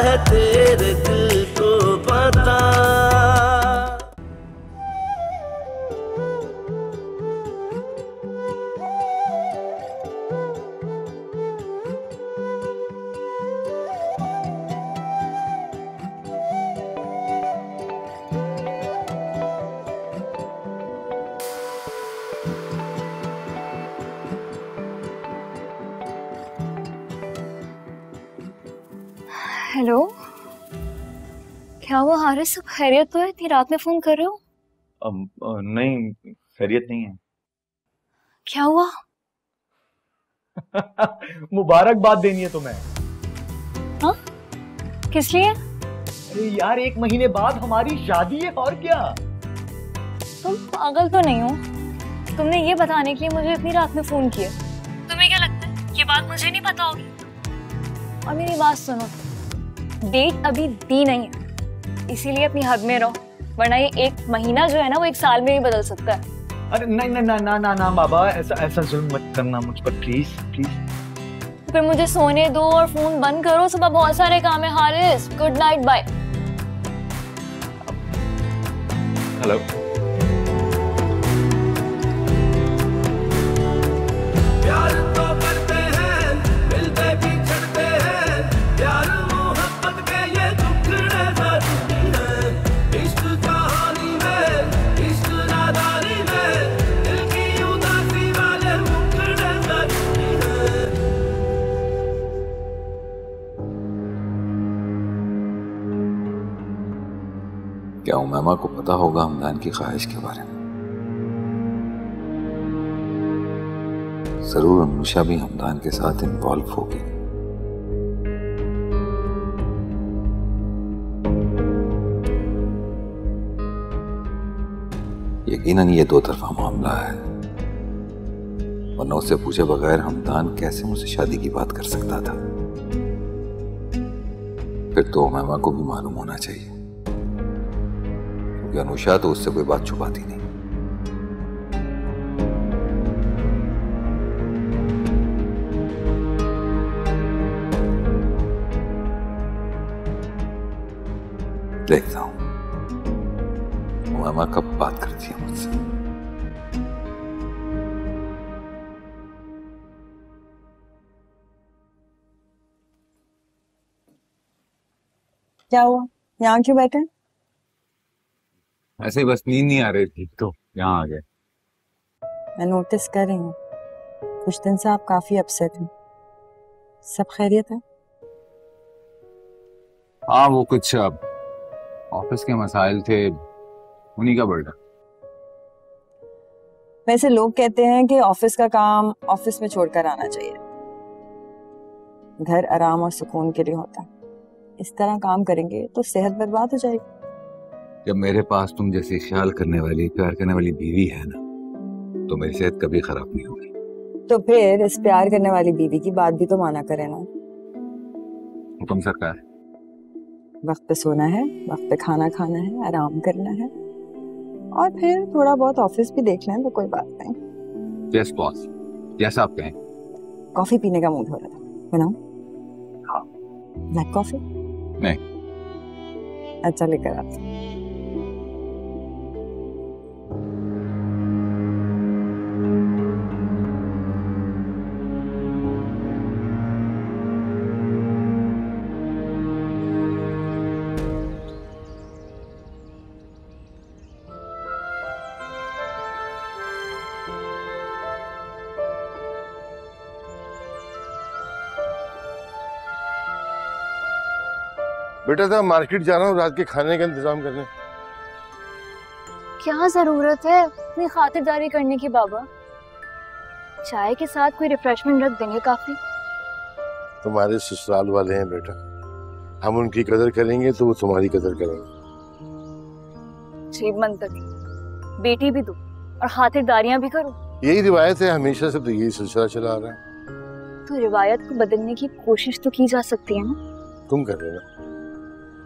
है तेरे दिल को पता। हेलो, क्या हुआ हारिस, सब खैरियत तो है? इतनी रात में फोन कर रहे हो? नहीं, खैरियत नहीं है। क्या हुआ? मुबारकबाद देनी है तुम्हें। हाँ, किस लिए? अरे यार, 1 महीने बाद हमारी शादी है, और क्या। तुम पागल तो नहीं हो? तुमने ये बताने के लिए मुझे इतनी रात में फोन किया? तुम्हें क्या लगता है ये बात मुझे नहीं पता होगी? और मेरी बात सुनो, डेट अभी दी नहीं है, इसीलिए अपनी हद में रहो, वरना ये 1 महीना जो है ना वो 1 साल में ही बदल सकता है। अरे नहीं ना ना ना ना ना बाबा, ऐसा जुल्म मत करना मुझ पर, प्लीज प्लीज। फिर मुझे सोने दो और फोन बंद करो, सुबह बहुत सारे काम है Haris. Good night, bye. Hello. प्यार तो करते हैं, मिलते भी छड़ते हैं, प्यार मोहब्बत के ये टुकड़े जरूरी हैं। इश्क कहानी में, इश्क नादानी में, दिल की उदासी वाले मुकड़े जरूरी हैं। क्या उमैमा को पता होगा हमदान की ख्वाहिश के बारे में? जरूर अनुषा भी हमदान के साथ इन्वॉल्व होगी। यकीनन ये 2 तरफा मामला है, वरना उससे पूछे बगैर हमदान कैसे मुझसे शादी की बात कर सकता था? फिर तो उमैमा को भी मालूम होना चाहिए, क्योंकि अनुषा तो उससे कोई बात छुपाती नहीं। देखता हूं उमैमा कब बात करती है मुझसे। क्या हुआ, यहाँ क्यों बैठे? ऐसे बस नींद नहीं आ रही थी तो यहाँ आ गए। मैं नोटिस कर रही हूँ, कुछ दिन से आप काफी अपसेट हैं। सब खैरियत है? हाँ, वो कुछ ऑफिस के मसाइल थे, उन्हीं का बर्डन। वैसे लोग कहते हैं कि ऑफिस का काम ऑफिस में छोड़कर आना चाहिए, घर आराम और सुकून के लिए होता है। इस तरह काम करेंगे तो सेहत बर्बाद हो जाएगी। जब मेरे पास तुम जैसी ख्याल करने वाली, प्यार करने वाली बीवी है ना, तो मेरी सेहत कभी खराब नहीं होगी। तो फिर इस प्यार करने वाली बीवी की बात भी तो माना करे ना। हुक्म सरकार। वक्त पे सोना है, वक्त पे खाना खाना है, आराम करना है, और फिर थोड़ा बहुत ऑफिस भी देख लें तो कोई बात नहीं। यस बॉस, जैसा आप कहें। कॉफी पीने का मूड हो रहा था, बनाऊं? हाँ। Black coffee? नहीं। अच्छा, लेकर आते। बेटा था मार्केट जा रहा हूँ रात के खाने का इंतजाम करने। क्या जरूरत है इतनी खातिरदारी करने की बाबा? चाय के साथ कोई रिफ्रेशमेंट रख देंगे, काफी। तुम्हारे ससुराल वाले हैं बेटा, हम उनकी कदर करेंगे तो वो तुम्हारी कदर करेंगे। अजीब मंतक, बेटी भी दो और खातिरदारियां भी करो। यही रिवायत है, हमेशा से तो यही सिलसिला चला आ रहा है। तो रिवायत को बदलने की कोशिश तो की जा सकती है ना। तुम कर रहे ना।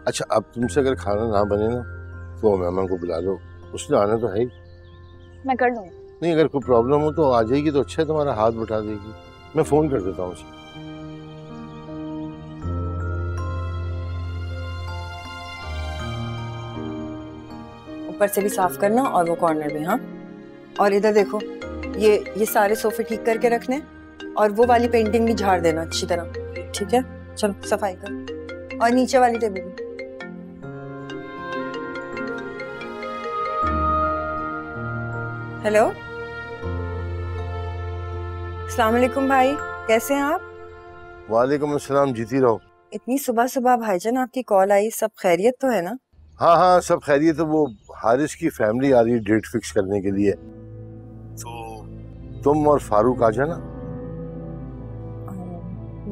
अच्छा, अब तुमसे अगर खाना ना बने ना तो मेहमान को बुला लो, उसने आना तो है ही। मैं कर लूंगी। नहीं, अगर कोई प्रॉब्लम हो तो आ जाएगी तो अच्छा है, तुम्हारा हाथ बटा देगी। मैं फोन कर देता हूँ उसे। ऊपर से भी साफ करना और वो कॉर्नर भी। हाँ, और इधर देखो, ये सारे सोफे ठीक करके रखने और वो वाली पेंटिंग भी झाड़ देना अच्छी तरह। ठीक है, चलो सफाई कर। और नीचे वाली टेबल भी। हेलो, अस्सलाम वालेकुम भाई, कैसे हैं आप? वालेकुम अस्सलाम, जीती रहो। इतनी सुबह सुबह भाईजान आपकी कॉल आई, सब खैरियत तो है ना? हाँ हाँ, सब खैरियत है। वो हारिस की फैमिली आ रही है डेट फिक्स करने के लिए, तो तुम और फारूक आ जाना।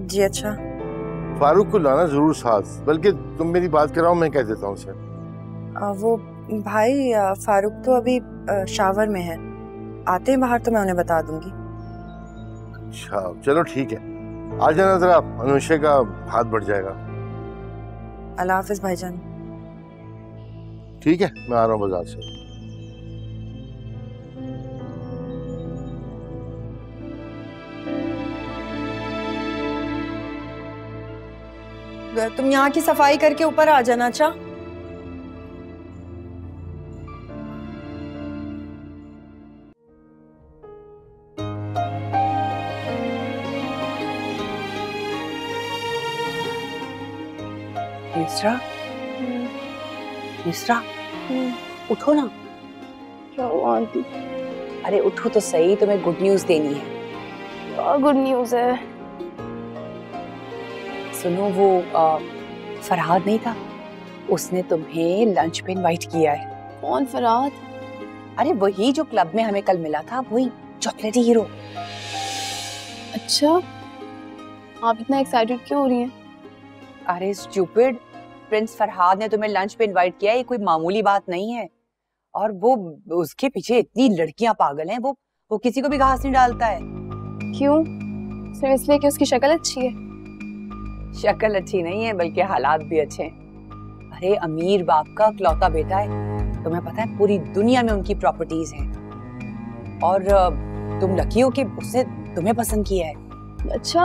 जी अच्छा। फारूक को लाना जरूर साथ, बल्कि तुम मेरी बात कराओ, मैं कह देता हूँ उसे। वो भाई फारूक तो अभी शावर में है, आते हैं बाहर तो मैं उन्हें बता दूंगी। अच्छा चलो ठीक है, आ जाना जरा, अनुष्का का हाथ बढ़ जाएगा। अल्लाह हाफिज भाईजान। ठीक है, मैं आ रहा हूँ बाजार से। तुम यहाँ की सफाई करके ऊपर आ जाना। अच्छा, निस्रा, निस्रा, उठो ना। क्या हुआ आंटी? अरे उठो तो सही, तुम्हें गुड न्यूज देनी है। क्या गुड न्यूज है? सुनो, वो फरहाद नहीं था, उसने तुम्हें लंच पे इनवाइट किया है। कौन फरहाद? अरे वही जो क्लब में हमें कल मिला था, वही चॉकलेटी हीरो। अच्छा, आप इतना एक्साइटेड क्यों हो रही हैं? अरे स्टूपिड, प्रिंस फरहाद ने तुम्हें लंच पे इनवाइट किया है, ये कोई मामूली बात नहीं है। और वो उसके पीछे इतनी लड़कियां पागल हैं, वो किसी को भी घास नहीं डालता है। क्यों? सिर्फ इसलिए कि उसकी शक्ल अच्छी है? शक्ल अच्छी नहीं है, बल्कि हालात भी अच्छे हैं। अरे अमीर बाप का इकलौता बेटा है, तुम्हें पता है पूरी दुनिया में उनकी प्रॉपर्टीज हैं। और तुम लकी हो कि उसने तुम्हें पसंद किया है। अच्छा,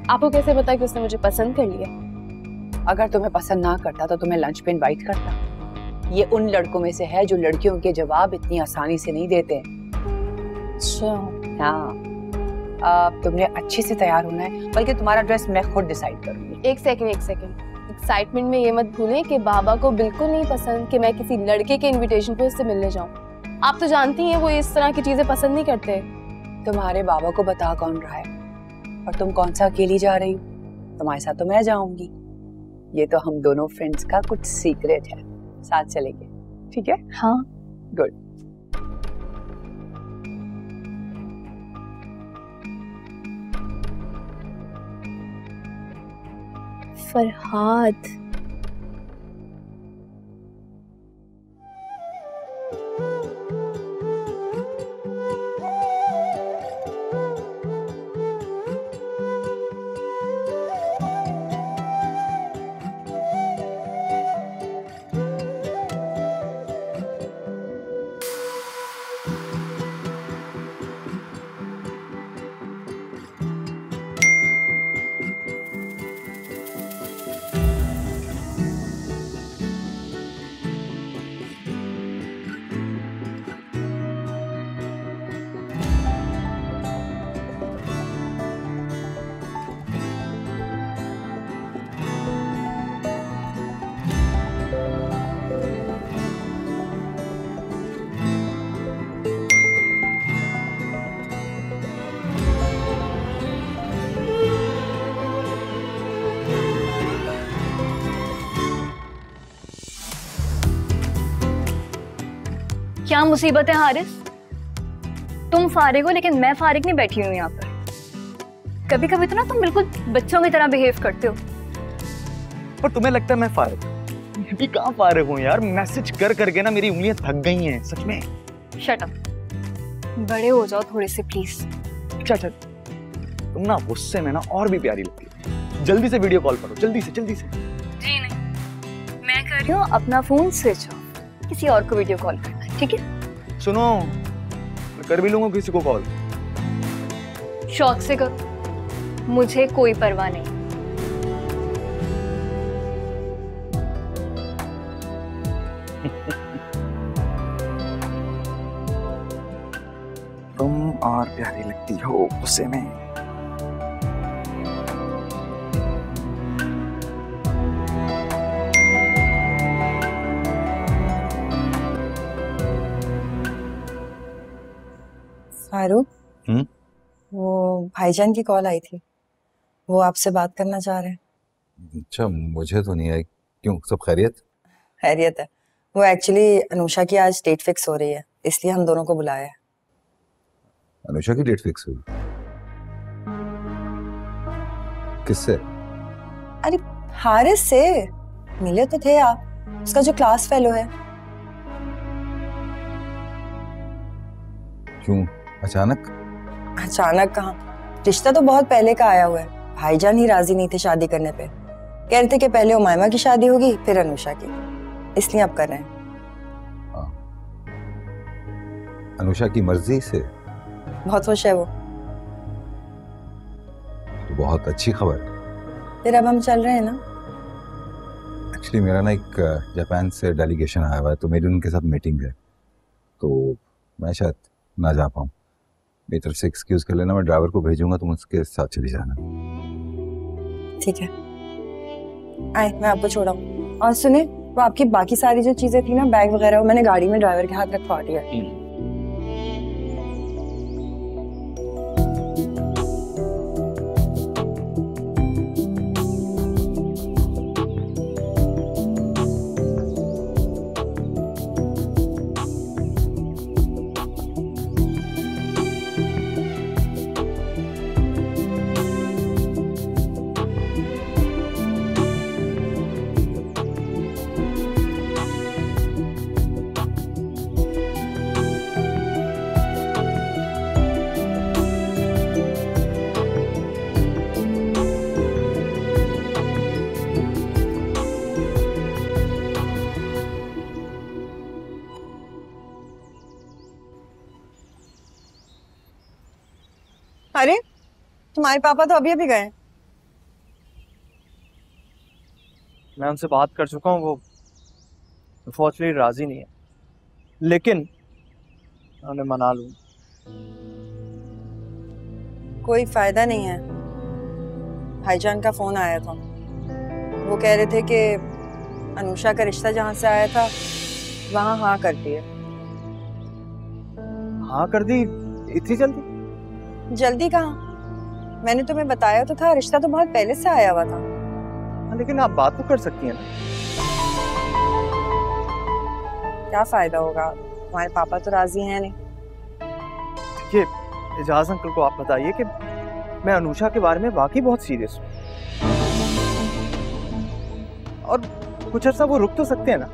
आपको कैसे पता कि उसने मुझे पसंद कर लिया? अगर तुम्हें पसंद ना करता तो तुम्हें लंच पे इनवाइट करता। ये उन लड़कों में से है जो लड़कियों के जवाब इतनी आसानी से नहीं देते। अच्छा। हाँ, तुमने अच्छे से तैयार होना है, बल्कि तुम्हारा ड्रेस मैं खुद डिसाइड करूंगी। एक सेकंड एक्साइटमेंट में ये मत भूलें कि बाबा को बिल्कुल नहीं पसंद कि मैं किसी लड़के के इनविटेशन पे उससे मिलने जाऊं। आप तो जानती हैं वो इस तरह की चीजें पसंद नहीं करते। तुम्हारे बाबा को बता कौन रहा है, और तुम कौन सा अकेली जा रही हो? तुम्हारे साथ तो मैं जाऊंगी। ये तो हम दोनों फ्रेंड्स का कुछ सीक्रेट है, साथ चलेंगे, ठीक है? हाँ, गुड। फरहाद। क्या मुसीबत है हारिस? तुम फारिग हो लेकिन मैं फारिग नहीं बैठी हूँ यहाँ पर। कभी कभी तो ना तुम बिल्कुल बच्चों की तरह बिहेव करते हो। पर तुम्हें लगता है मैं फारिग? मैं भी कहाँ फारिग हूँ यार, मैसेज कर करके ना मेरी उंगलियां थक गई हैं सच में। शट अप, बड़े हो जाओ थोड़े से प्लीज। अच्छा, तुम ना गुस्से में ना और भी प्यारी लगती है। जल्दी से वीडियो कॉल करो, जल्दी से जल्दी से। जी नहीं, मैं कर रही हूँ अपना फोन स्विच ऑफ, किसी और को वीडियो कॉल करना है, ठीक है? सुनो, मैं कर भी लूंगा किसी को कॉल। शौक से करो, मुझे कोई परवाह नहीं। सकती हो गुस्से में। फारूक, वो भाईजान की कॉल आई थी, वो आपसे बात करना चाह रहे हैं। अच्छा, मुझे तो नहीं आई। क्यों, सब खैरियत? खैरियत है। वो एक्चुअली अनुषा की आज डेट फिक्स हो रही है, इसलिए हम दोनों को बुलाया है। अनुषा की डेट फिक्स हुई? किससे? अरे हारिस से। मिले तो थे आप, उसका जो क्लास फेलो है। क्यों अचानक? अचानक कहाँ, रिश्ता तो बहुत पहले का आया हुआ है। भाईजान ही राजी नहीं थे शादी करने पे, कह रहे थे कि पहले उमायमा की शादी होगी फिर अनुषा की, इसलिए अब कर रहे हैं। अनुषा की मर्जी से? बहुत खुश है वो। तो बहुत अच्छी खबर। फिर अब हम चल रहे हैं ना। एक्चुअली मेरा ना एक जापान से डेलीगेशन आया हुआ है, तो मेरी उनके साथ मीटिंग है, तो मैं शायद ना जा पाऊँ। मेरी तरफ से एक्सक्यूज कर लेना, मैं ड्राइवर को भेजूंगा, तुम उसके साथ चली जाना। ठीक है, आए मैं आपको छोड़ाऊं। और सुने, वो आपकी बाकी सारी जो चीजें थी ना, बैग वगैरह, वो मैंने गाड़ी में ड्राइवर के हाथ रखवा दिया। अरे तुम्हारे पापा तो अभी अभी गए। मैं उनसे बात कर चुका हूँ, वो अनफॉर्चुनेटली राजी नहीं है, लेकिन उन्हें मना लूँ। कोई फायदा नहीं है। भाईजान का फोन आया था, वो कह रहे थे कि अनुषा का रिश्ता जहाँ से आया था वहाँ हाँ कर दिए। हाँ कर दी? इतनी जल्दी? जल्दी कहाँ, मैंने तुम्हें बताया तो था, रिश्ता तो बहुत पहले से आया हुआ था। लेकिन आप बात तो कर सकती हैं ना। क्या फायदा होगा, तुम्हारे पापा तो राजी हैं नहीं। ये एजाज अंकल को आप बताइए कि मैं अनुषा के बारे में वाकई बहुत सीरियस हूँ, और कुछ अर्सा वो रुक तो सकते हैं ना।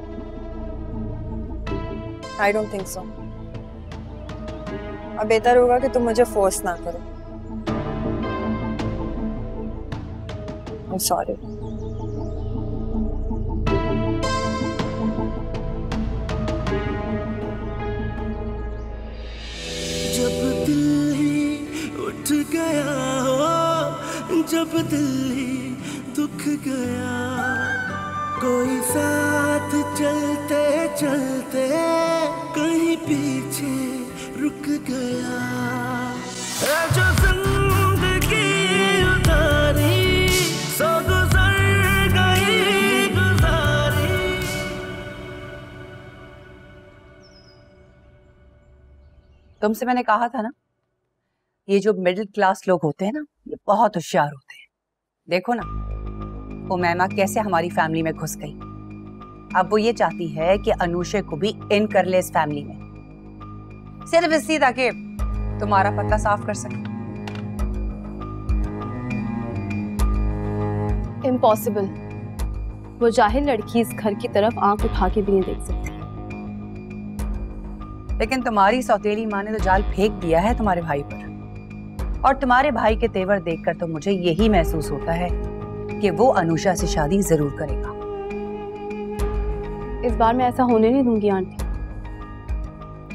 I don't think so. अब बेहतर होगा कि तुम मुझे फोर्स ना करो। I'm sorry. जब दिल ही उठ गया हो, जब दिल ही दुख गया, कोई साथ चलते चलते कहीं पीछे रुक गया, जो जिंदगी उतारी सो गुजर गई गुजारी। तुमसे मैंने कहा था ना, ये जो मिडिल क्लास लोग होते हैं ना, ये बहुत होशियार होते हैं। देखो ना, उमैमा कैसे हमारी फैमिली में घुस गई। अब वो ये चाहती है कि अनुषा को भी इन कर ले इस फैमिली में, सिर्फ इसलिए ताकि तुम्हारा पता साफ कर सके। इम्पॉसिबल। वो जाहिल लड़की इस घर की तरफ आंख उठा के भी नहीं देख सकती। लेकिन तुम्हारी सौतेली माँ ने तो जाल फेंक दिया है तुम्हारे भाई पर, और तुम्हारे भाई के तेवर देखकर तो मुझे यही महसूस होता है कि वो अनुषा से शादी जरूर करेगा। इस बार मैं ऐसा होने नहीं दूंगी आंटी।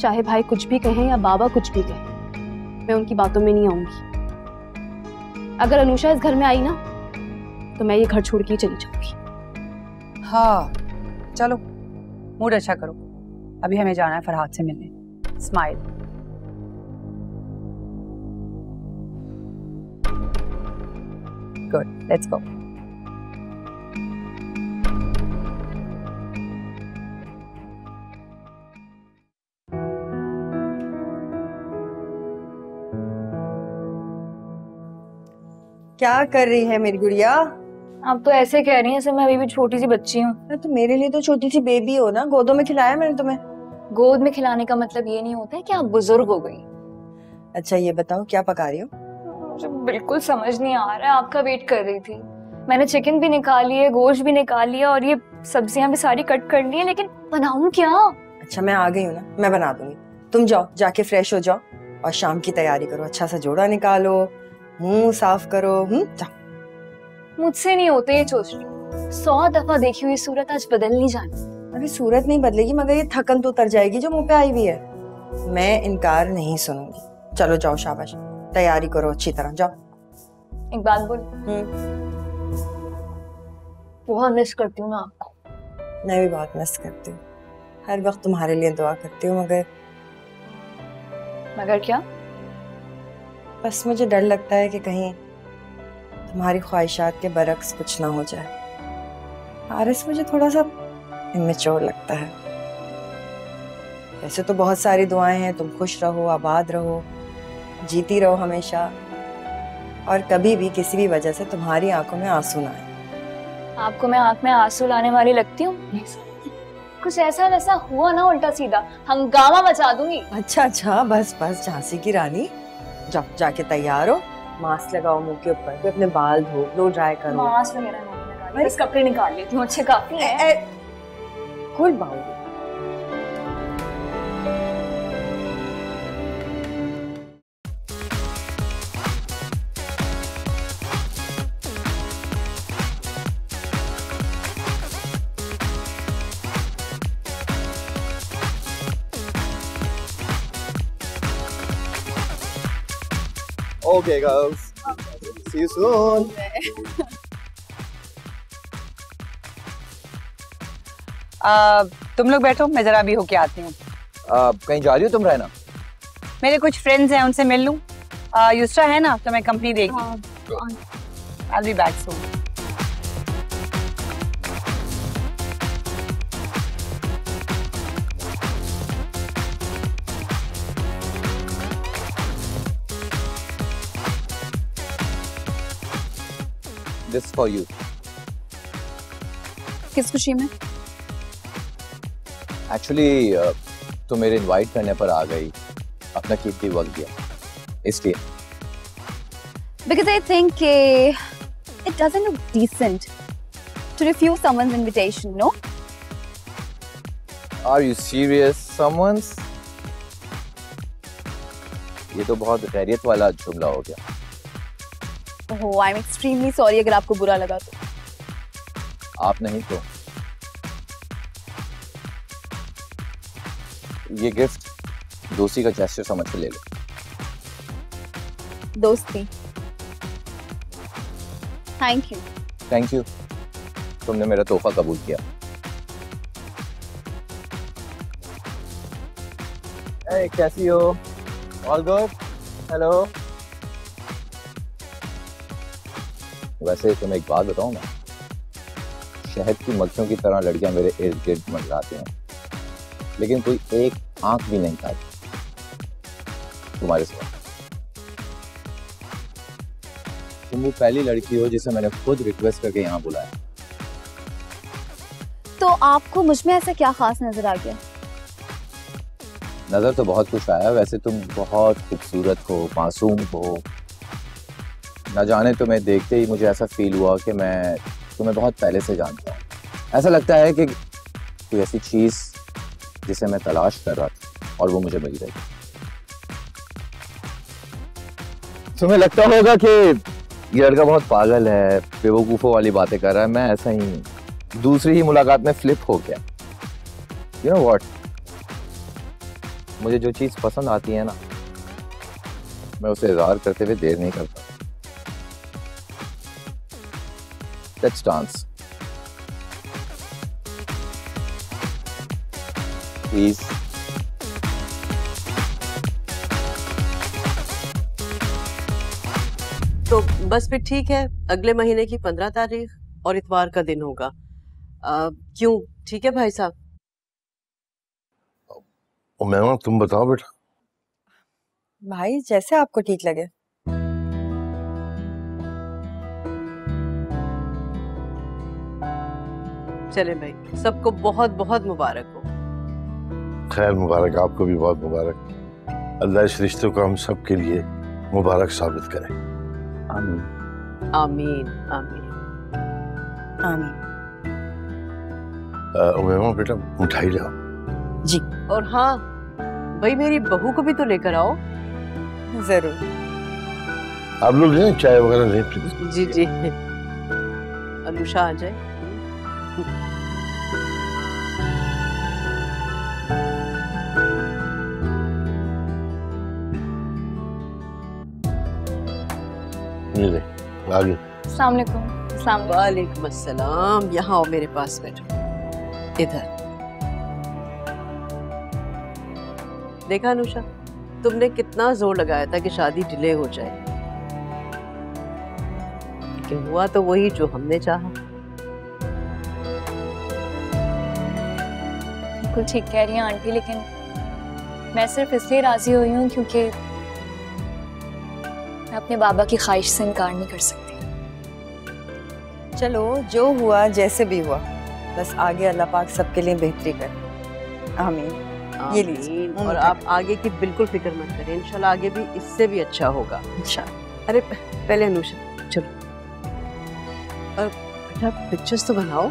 चाहे भाई कुछ भी कहें या बाबा कुछ भी कहें, मैं उनकी बातों में नहीं आऊंगी। अगर अनुषा इस घर में आई ना, तो मैं ये घर छोड़ के ही चली जाऊंगी। हाँ चलो, मूड अच्छा करो, अभी हमें जाना है फरहाद से मिलने। स्माइल। Good, let's go. क्या कर रही है मेरी गुड़िया? आप तो ऐसे कह रही हैं जैसे मैं अभी भी छोटी सी बच्ची हूँ। तो मेरे लिए तो छोटी सी बेबी हो ना, गोदों में खिलाया मैंने तुम्हें। गोद में खिलाने का मतलब ये नहीं होता है कि आप बुजुर्ग हो गई। अच्छा ये बताओ क्या पका रही हो? मुझे बिल्कुल समझ नहीं आ रहा है, आपका वेट कर रही थी। मैंने चिकन भी निकाल लिया, गोश्त भी निकाल लिया और ये सब्जियां भी सारी कट कर ली है, लेकिन बनाऊं क्या? अच्छा मैं आ गई हूँ ना, मैं बना दूंगी। तुम जाओ, जाके फ्रेश हो जाओ और शाम की तैयारी करो। अच्छा सा जोड़ा निकालो, मुंह साफ करो। जाओ। मुझसे नहीं होते ये सोच रही। 100 दफा देखी हुई सूरत आज बदल नहीं जानी। अरे सूरत नहीं बदलेगी, मगर ये थकन तो उतर जाएगी जो मुंह पे आई हुई है। मैं इनकार नहीं सुनूंगी। चलो जाओ, शाबाश, तैयारी करो अच्छी तरह, जाओ। एक बात बोल, बहुत मिस करती हूँ मैं आपको। मैं भी बहुत मिस करती हूँ, हर वक्त तुम्हारे लिए दुआ करती हूँ, मगर क्या? बस मुझे डर लगता है कि कहीं तुम्हारी ख्वाहिशात के बरक्स कुछ ना हो जाए। हारिस मुझे थोड़ा सा इमेच्योर लगता है। वैसे तो बहुत सारी दुआएं हैं, तुम खुश रहो, आबाद रहो, जीती रहो हमेशा, और कभी भी किसी भी वजह से तुम्हारी आंखों में आंसू ना आए। आपको मैं आंख में आंसू लाने वाली लगती हूँ? कुछ ऐसा वैसा हुआ ना उल्टा सीधा, हंगामा मचा दूंगी। अच्छा बस बस झांसी की रानी, जाओ जाके तैयार हो, मास्क लगाओ मुंह के ऊपर, फिर अपने बाल धो लो, ड्राई करो। मास्क वगैरह नहीं लगा, बस कपड़े निकाल लेती हूँ, अच्छे काफी हैं। खुल बाल। Okay, girls. See you soon. तुम लोग बैठो, मैं जरा अभी होके आती हूँ। कहीं जा रही हो तुम रहना? मेरे कुछ फ्रेंड्स हैं, उनसे मिल लूँ। युस्रा है ना, तो मैं कंपनी देगी। I'll be back soon. This for you. किस खुशी में? Actually, तो मेरे इनवाइट करने पर आ गई, अपना कीमती वक्त दिया, इसलिए। Because I think it doesn't look decent to refuse someone's invitation, no? Are you serious? Someone's? ये तो बहुत गैरियत वाला जुमला हो गया। Oh, I'm extremely sorry अगर आपको बुरा लगा तो। आप नहीं तो। ये गिफ्ट दोस्ती का जेस्चर समझ के ले लो। दोस्ती। Thank you. थैंक यू, तुमने मेरा तोहफा कबूल किया। Hey, कैसी हो? All good? हेलो। वैसे तुम्हें एक बात बताऊं मैं, शहद की मक्खियों की तरह लड़कियां मेरे इर्द गिर्द मंडराती हैं, लेकिन कोई एक आंख भी नहीं खाती तुम्हारे सिवा। तुम वो पहली लड़की हो जिसे मैंने खुद रिक्वेस्ट करके यहाँ बुलाया। तो आपको मुझ में ऐसा क्या खास नजर आ गया? नजर तो बहुत कुछ आया, वैसे तुम बहुत खूबसूरत हो, मासूम हो। न जाने तुम्हें देखते ही मुझे ऐसा फील हुआ कि मैं तुम्हें बहुत पहले से जानता हूँ। ऐसा लगता है कि कोई ऐसी चीज जिसे मैं तलाश कर रहा था और वो मुझे मिल गई। तुम्हें लगता होगा कि ये लड़का बहुत पागल है, बेवकूफों वाली बातें कर रहा है। मैं ऐसा ही दूसरी ही मुलाकात में फ्लिप हो गया। यू नो व्हाट, मुझे जो चीज पसंद आती है ना, मैं उसे इज़हार करते हुए देर नहीं करता। Let's dance. Please. तो बस फिर ठीक है, अगले महीने की 15 तारीख और इतवार का दिन होगा। क्यों, ठीक है भाई साहब? मैम तुम बताओ बेटा। भाई जैसे आपको ठीक लगे। चले भाई, सबको बहुत बहुत मुबारक हो। खैर मुबारक, आपको भी बहुत मुबारक। अल्लाह इस रिश्ते को हम सब के लिए मुबारक साबित करे। आमीन आमीन आमीन आमीन। मैम बेटा मिठाई लाओ। जी और हाँ भाई, मेरी बहू को भी तो लेकर आओ। जरूर। आप लोग लें चाय वगैरह लें प्लीज। जी जी, अनुषा आ जाए। ये ले आगे। अस्सलाम वालेकुम। वालेकुम अस्सलाम। यहाँ आओ, मेरे पास बैठो। इधर देखा अनुषा, तुमने कितना जोर लगाया था कि शादी डिले हो जाए, लेकिन हुआ तो वही जो हमने चाहा। बिल्कुल ठीक कह रही हैं आंटी, लेकिन मैं सिर्फ इसलिए राजी हुई हूँ क्योंकि मैं अपने बाबा की ख्वाहिश से इनकार नहीं कर सकती। चलो जो हुआ जैसे भी हुआ, बस आगे अल्लाह पाक सबके लिए बेहतरी करे। आमीन। ये लीजिए। आमीन। और आप आगे की बिल्कुल फिक्र मत करें, इंशाल्लाह आगे भी इससे भी अच्छा होगा इंशाल्लाह। अरे पहले अनुषा चलो, बेटा पिक्चर्स तो बनाओ।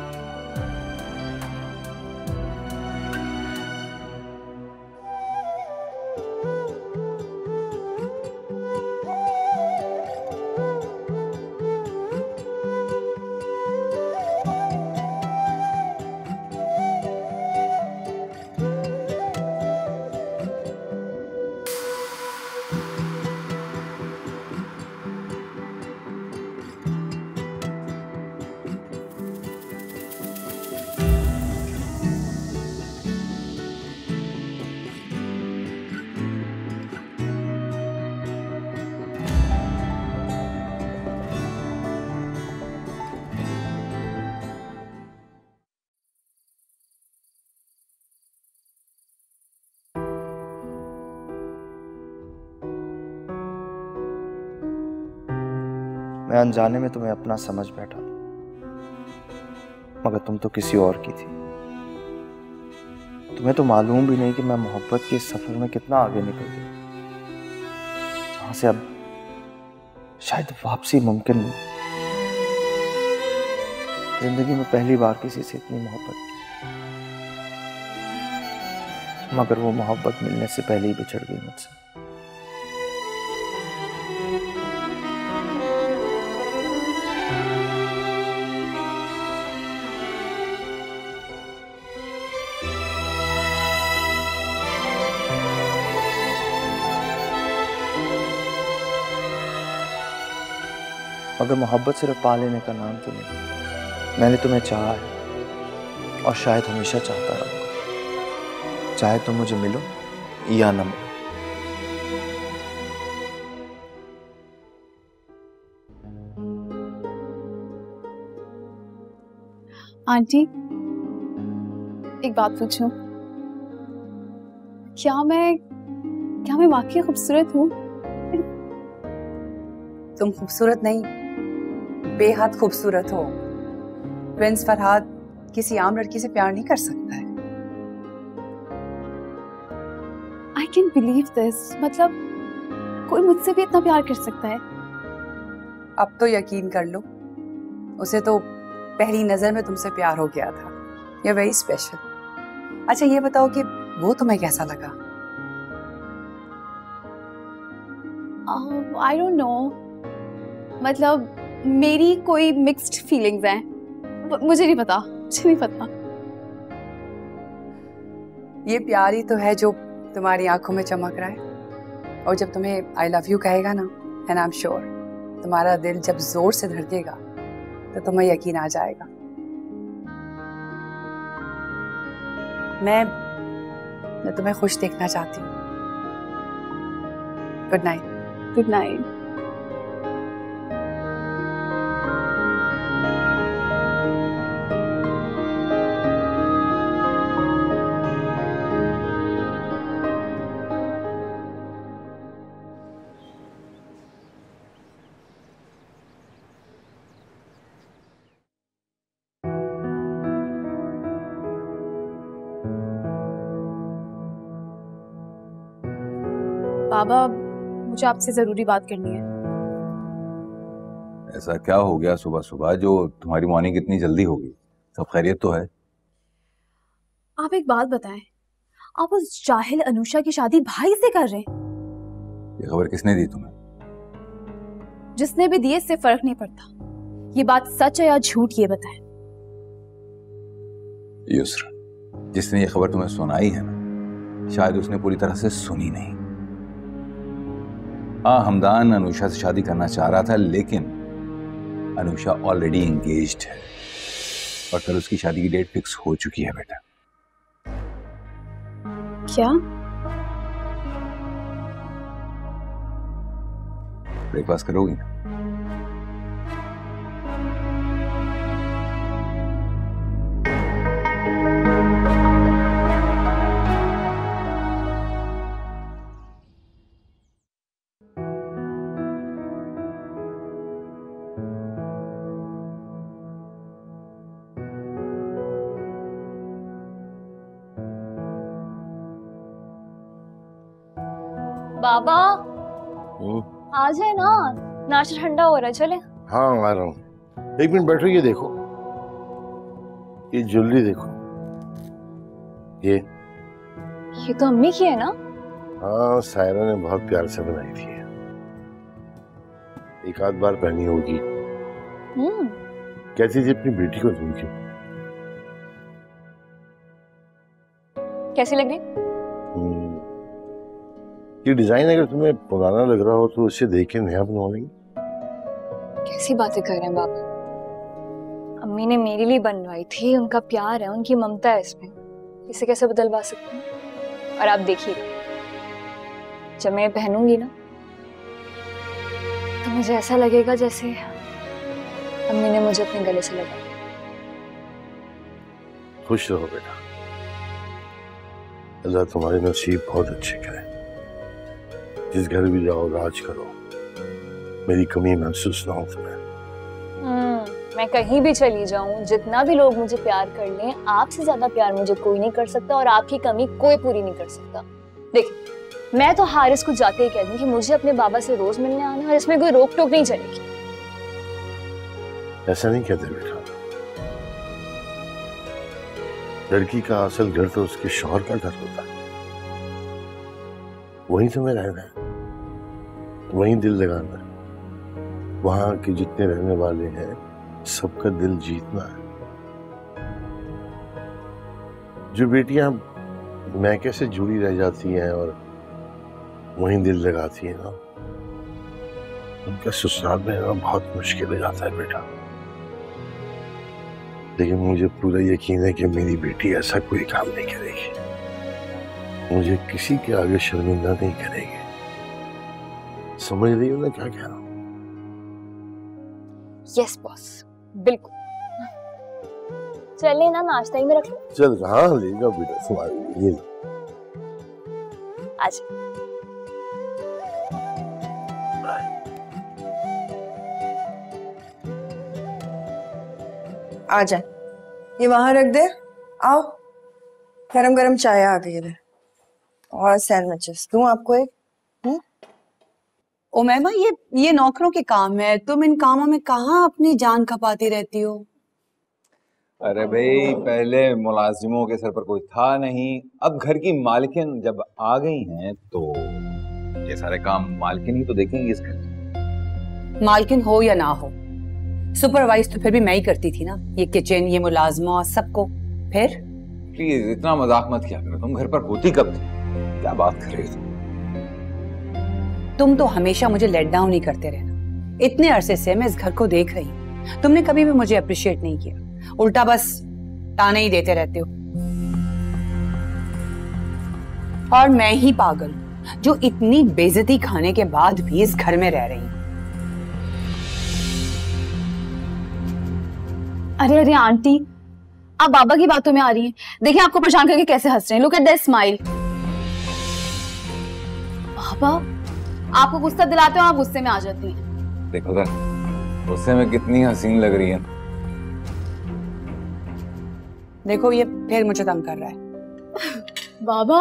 मैं अनजाने में तुम्हें अपना समझ बैठा, मगर तुम तो किसी और की थी। तुम्हें तो मालूम भी नहीं कि मैं मोहब्बत के इस सफर में कितना आगे निकल गया, जहां से अब शायद वापसी मुमकिन नहीं। जिंदगी में पहली बार किसी से इतनी मोहब्बत की, मगर वो मोहब्बत मिलने से पहले ही बिछड़ गई मुझसे। मगर मोहब्बत सिर्फ पा लेने का नाम तो नहीं। मैंने तुम्हें चाहा है और शायद हमेशा चाहता रहूंगा, चाहे तुम मुझे मिलो या न मिलो। आंटी एक बात पूछूं, क्या मैं वाकई खूबसूरत हूँ? तुम खूबसूरत नहीं, बेहद खूबसूरत हो। प्रिंस फरहाद किसी आम लड़की से प्यार नहीं कर सकता है। I can believe this. मतलब कोई मुझसे भी इतना प्यार कर सकता है? अब तो यकीन कर लो, उसे तो पहली नजर में तुमसे प्यार हो गया था। You are very special. अच्छा ये बताओ कि वो तुम्हें कैसा लगा? आई डोंट नो, मतलब मेरी कोई मिक्स्ड फीलिंग्स हैं। मुझे नहीं पता। ये प्यार ही तो है जो तुम्हारी आंखों में चमक रहा है, और जब तुम्हें आई लव यू कहेगा ना, एंड आई एम श्योर तुम्हारा दिल जब जोर से धड़केगा तो तुम्हें यकीन आ जाएगा। मैं तुम्हें खुश देखना चाहती हूँ। Good night. Good night. बाबा मुझे आपसे जरूरी बात करनी है। ऐसा क्या हो गया सुबह सुबह जो तुम्हारी मॉर्निंग इतनी जल्दी होगी? सब खैरियत तो है? आप एक बात बताएं, आप उस जाहिल अनुषा की शादी भाई से कर रहे हैं? ये खबर किसने दी तुम्हें? जिसने भी दिए इससे फर्क नहीं पड़ता। ये बात सच है या झूठ ये बताएं। युस्रा, जिसने ये खबर तुम्हें सुनाई है ना, शायद उसने पूरी तरह से सुनी नहीं। हाँ, हमदान अनुषा से शादी करना चाह रहा था, लेकिन अनुषा ऑलरेडी एंगेज्ड है और कल उसकी शादी की डेट फिक्स हो चुकी है बेटा। क्या? ब्रेकफास्ट करोगी ना? बाबा आ जाए ना, नाश्ता ठंडा हो रहा है, चले। हाँ आ रहा हूँ, एक मिनट बैठो। ये देखो, ये ज्वेलरी देखो, ये तो अम्मी की है ना? हाँ, सायरा ने बहुत प्यार से बनाई थी। एक आध बार पहनी होगी। कहती थी अपनी बेटी को दूंगी। कैसी लग रही? ये डिजाइन अगर तुम्हें पुराना लग रहा हो तो उसे देख के नया बनवा लेंगे। कैसी बातें कर रहे हैं बाबा? अम्मी ने मेरे लिए बनवाई थी, उनका प्यार है, उनकी ममता है इसमें, इसे कैसे बदलवा सकते हैं? और आप देखिए, जब मैं पहनूंगी ना तो मुझे ऐसा लगेगा जैसे अम्मी ने मुझे अपने गले से लगाया। खुश रहो बेटा, अल्लाह तुम्हारे नसीब बहुत अच्छे करे। जिस घर भी जाओ राज करो, मेरी कमी महसूस ना हो तुम्हें। मैं कहीं भी चली जाऊं, जितना भी लोग मुझे प्यार कर लें, आपसे ज्यादा प्यार मुझे कोई नहीं कर सकता और आपकी कमी कोई पूरी नहीं कर सकता। देखिए, मैं तो हारिस को जाते ही कह दूं कि मुझे अपने बाबा से रोज मिलने आना और इसमें कोई रोक टोक नहीं चलेगी। ऐसा नहीं कहते बेटा, लड़की का असल घर तो उसके शौहर का घर होता है, वहीं तुम्हें रहना है, वहीं दिल लगाना है, वहां के जितने रहने वाले हैं सबका दिल जीतना है। जो बेटियां मैके से जुड़ी रह जाती हैं और वहीं दिल लगाती हैं ना, उनका ससुराल में रहना बहुत मुश्किल हो जाता है बेटा। लेकिन मुझे पूरा यकीन है कि मेरी बेटी ऐसा कोई काम नहीं करेगी, मुझे किसी के आगे शर्मिंदा नहीं करेगी। समझ रही हो ना क्या कह रहा हूं? यस बॉस, बिल्कुल। चलिए ना, नाश्ता ही में रख लो। चल, हाँ लेगा बेटा तुम्हारे लिए। आज आ जाए, ये वहां रख दे। आओ, गरम गरम चाय आ गई है और सैंडविचेस दूं आपको एक? उमैमा, ये नौकरों के काम है, तुम इन कामों में कहाँ अपनी जान खपाती रहती हो? अरे भाई, पहले मुलाजिमों के सर पर कोई था नहीं, अब घर की मालकिन जब आ गई हैं तो ये सारे काम मालकिन ही तो देखेंगी इस घर की। मालकिन हो या ना हो, सुपरवाइज तो फिर भी मैं ही करती थी ना, ये किचन, ये मुलाजमा, सबको। फिर प्लीज इतना मजाक मत किया करो, तुम घर पर होती कब थी? क्या बात कर रही हो तुम तो हमेशा मुझे लेट डाउन ही करते रहना। इतने अरसे से मैं इस घर को देख रही हूँ, तुमने कभी भी मुझे अप्रिशिएट नहीं किया, उल्टा बस ताने ही देते रहते हो। और मैं ही पागल हूं जो इतनी बेइज्जती खाने के बाद भी इस घर में रह रही हूँ। अरे अरे आंटी, आप बाबा की बातों में आ रही हैं। देखिए आपको परेशान करके कैसे हंस रहे हैं। Look at that smile. बाबा आपको गुस्सा दिलाते हो, आप गुस्से में आ जाती हैं। देखो तो, गुस्से में कितनी हसीन लग रही है। देखो ये फिर मुझे तंग कर रहा है। बाबा,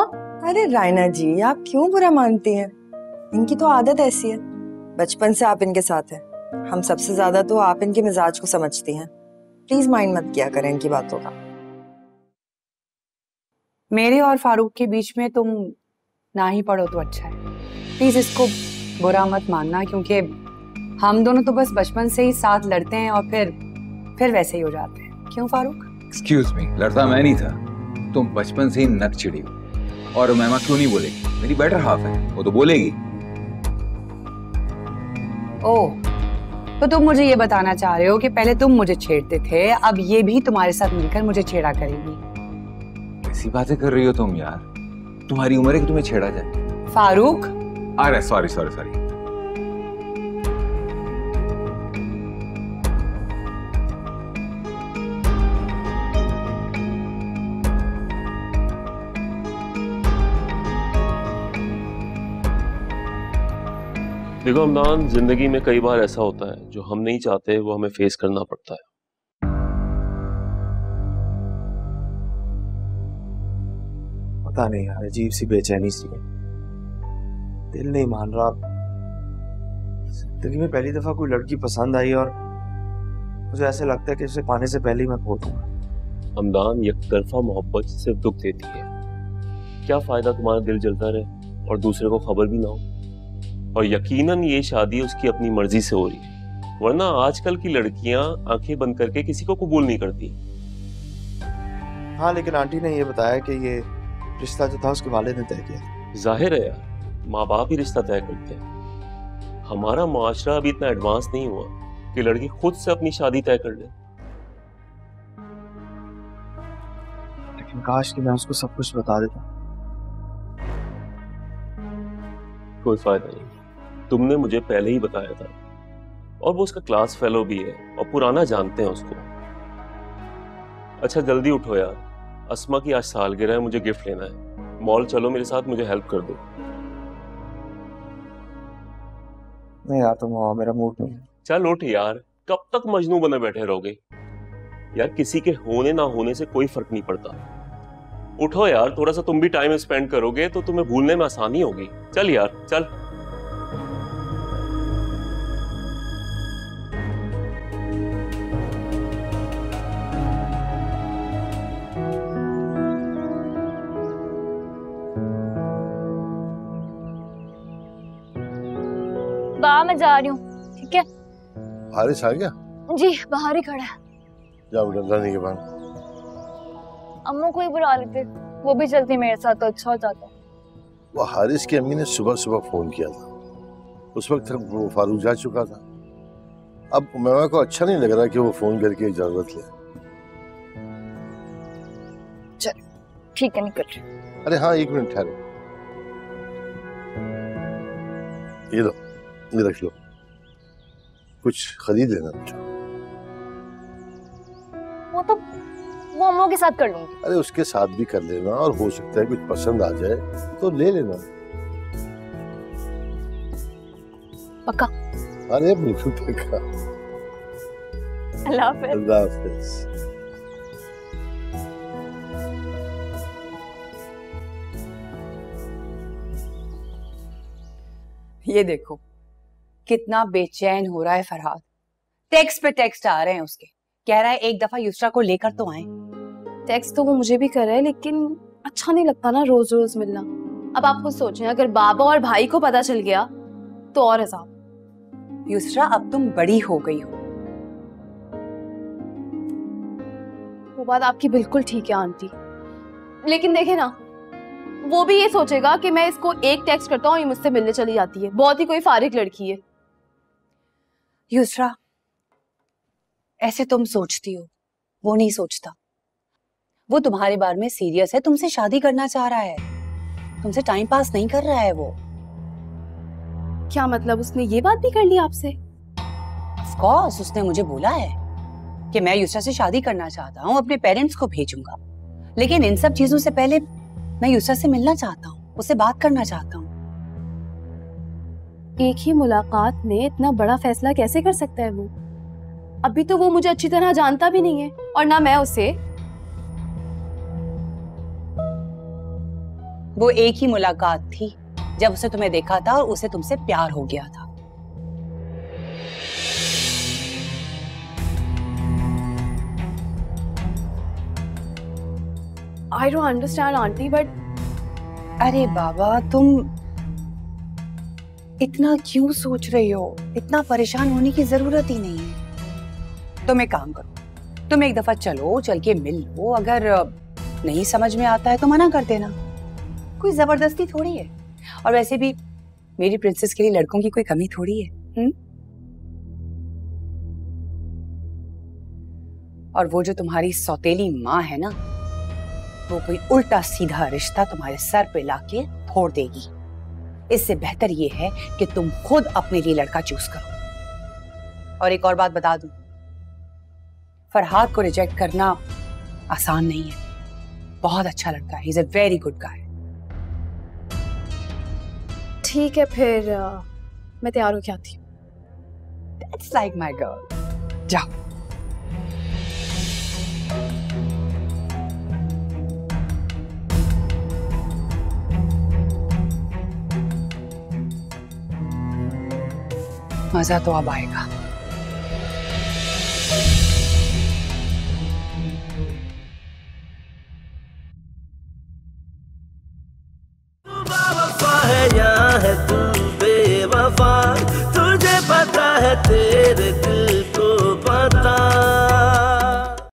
अरे रायना जी, आप क्यों बुरा मानती हैं? इनकी तो आदत ऐसी है, बचपन से आप इनके साथ हैं। हम सबसे ज्यादा तो आप इनके मिजाज को समझती हैं। प्लीज माइंड मत किया करें इनकी बातों का। मेरे और फारूक के बीच में तुम ना ही पढ़ो तो अच्छा है। प्लीज इसको बुरा मत मानना, क्योंकि हम दोनों तो बस बचपन से ही साथ लड़ते हैं और फिर वैसे ही हो जाते हैं। क्यों फारूक? एक्सक्यूज मी, लड़ता मैं नहीं था, तुम बचपन से ही नक चिड़ी हो। और मैमा क्यों नहीं बोलेगी? मेरी बेटर हाफ है, वो तो बोलेगी। ओह, तो तुम मुझे ये बताना चाह रहे हो कि पहले तुम मुझे छेड़ते थे, अब ये भी तुम्हारे साथ मिलकर मुझे छेड़ा करेगी। ऐसी बातें कर रही हो तुम यार, तुम्हारी उम्र है कि तुम्हें छेड़ा जाए। फारूक, अरे सॉरी सॉरी सॉरी। देखो हमदान, जिंदगी में कई बार ऐसा होता है जो हम नहीं चाहते वो हमें फेस करना पड़ता है। पता नहीं यार, अजीब सी बेचैनी सी है, दिल नहीं मान रहा। जिंदगी में पहली दफा कोई लड़की पसंद आई और मुझे ऐसे लगता है कि उसे पाने से पहले ही मैं खो दूंगा। हमदान, एक तरफा मोहब्बत सिर्फ दुख देती है। क्या फायदा तुम्हारा दिल जलता रहे और दूसरे को खबर भी ना हो। और यकीनन ये शादी उसकी अपनी मर्जी से हो रही है, वरना आजकल की लड़कियां आंखें बंद करके किसी को कबूल नहीं करती। हाँ, लेकिन आंटी ने ये बताया कि ये रिश्ता जो था उसके वालिद ने तय किया। जाहिर है यार, माँ बाप ही रिश्ता तय करते हैं। हमारा माशरा अभी इतना एडवांस नहीं हुआ कि लड़की खुद से अपनी शादी तय कर ले। लेकिन काश कि मैं उसको सब कुछ बता देता। कोई फायदा नहीं, तुमने मुझे पहले ही बताया था, और वो उसका क्लास फेलो भी है और पुराना जानते हैं उसको। अच्छा जल्दी उठो यार, अस्मा की आज सालगिरह है, मुझे गिफ्ट लेना है। मॉल चलो मेरे साथ, मुझे हेल्प कर दो। नहीं यार, तुम आओ, मेरा मूड नहीं है। चल उठ यार, कब तक मजनू बने बैठे रहोगे यार? किसी के होने ना होने से कोई फर्क नहीं पड़ता। उठो यार, थोड़ा सा तुम भी टाइम स्पेंड करोगे तो तुम्हें भूलने में आसानी होगी। चल यार चल। बाहर मैं जा रही हूँ, ठीक है? हारिस आ गया? जी, बाहर ही खड़ा है। जाओ जाने के बाद। अम्मू को ही बुला लेते, वो भी चलती मेरे साथ तो अच्छा हो जाता। वो हारिस की अम्मी ने सुबह सुबह फोन किया था, उस वक्त तक वो फारूक जा चुका था। अब मेमा को अच्छा नहीं लग रहा कि वो फोन करके इजाजत ले। चल ठीक है, निकल रही। अरे हाँ, एक मिनट ठहरो, ये लो, ये रख लो, कुछ खरीद लेना मुझे। वो अम्मू के साथ कर लूंगी। अरे उसके साथ भी कर लेना, और हो सकता है कुछ पसंद आ जाए तो ले लेना। पक्का? अरे बिल्कुल पक्का। अल्लाह हाफिज। अल्लाह हाफिज। ये देखो कितना बेचैन हो रहा है फरहाद। टेक्स्ट पे टेक्स्ट आ रहे हैं उसके, कह रहा है एक दफा युसरा को लेकर तो आए। टेक्स्ट तो वो मुझे भी कर रहा है, लेकिन अच्छा नहीं लगता ना रोज रोज मिलना। अब आप खुद सोचें, अगर बाबा और भाई को पता चल गया तो और हिसाब। युसरा, अब तुम बड़ी हो गई हो। वो बात आपकी बिल्कुल ठीक है आंटी, लेकिन देखे ना, वो भी ये सोचेगा कि मैं इसको एक टेक्स्ट करता हूँ, ये मुझसे मिलने चली जाती है। बहुत ही कोई फारिग लड़की है। युसरा, ऐसे तुम सोचती हो, वो नहीं सोचता। वो तुम्हारे बारे में सीरियस है, तुमसे शादी करना चाह रहा है, तुमसे टाइम पास नहीं कर रहा है वो। क्या मतलब, उसने ये बात भी कर ली आपसे? ऑफ कोर्स, उसने मुझे बोला है कि मैं युसरा से शादी करना चाहता हूँ, अपने पेरेंट्स को भेजूंगा, लेकिन इन सब चीजों से पहले मैं युसरा से मिलना चाहता हूँ, उससे बात करना चाहता हूँ। एक ही मुलाकात में इतना बड़ा फैसला कैसे कर सकता है वो? अभी तो वो मुझे अच्छी तरह जानता भी नहीं है, और ना मैं उसे। वो एक ही मुलाकात थी, जब उसे तुम्हें देखा था और उसे तुमसे प्यार हो गया था। I don't understand, aunty, but अरे बाबा, तुम इतना क्यों सोच रही हो? इतना परेशान होने की जरूरत ही नहीं है। तुम एक काम करो, तुम एक दफा चलो, चल के मिल लो। अगर नहीं समझ में आता है तो मना कर देना, कोई जबरदस्ती थोड़ी है। और वैसे भी मेरी प्रिंसेस के लिए लड़कों की कोई कमी थोड़ी है। और वो जो तुम्हारी सौतेली माँ है ना, वो कोई उल्टा सीधा रिश्ता तुम्हारे सर पे लाके फोड़ देगी। इससे बेहतर ये है कि तुम खुद अपने लिए लड़का चूज करो। और एक और बात बता दूं, फरहाद को रिजेक्ट करना आसान नहीं है। बहुत अच्छा लड़का है, he is a very good guy. ठीक है, फिर मैं तैयार होके आती हूँ। That's like my girl. जाओ। मजा तो अब आएगा। है या है तू बेवफा, तुझे पता है तेरे दिल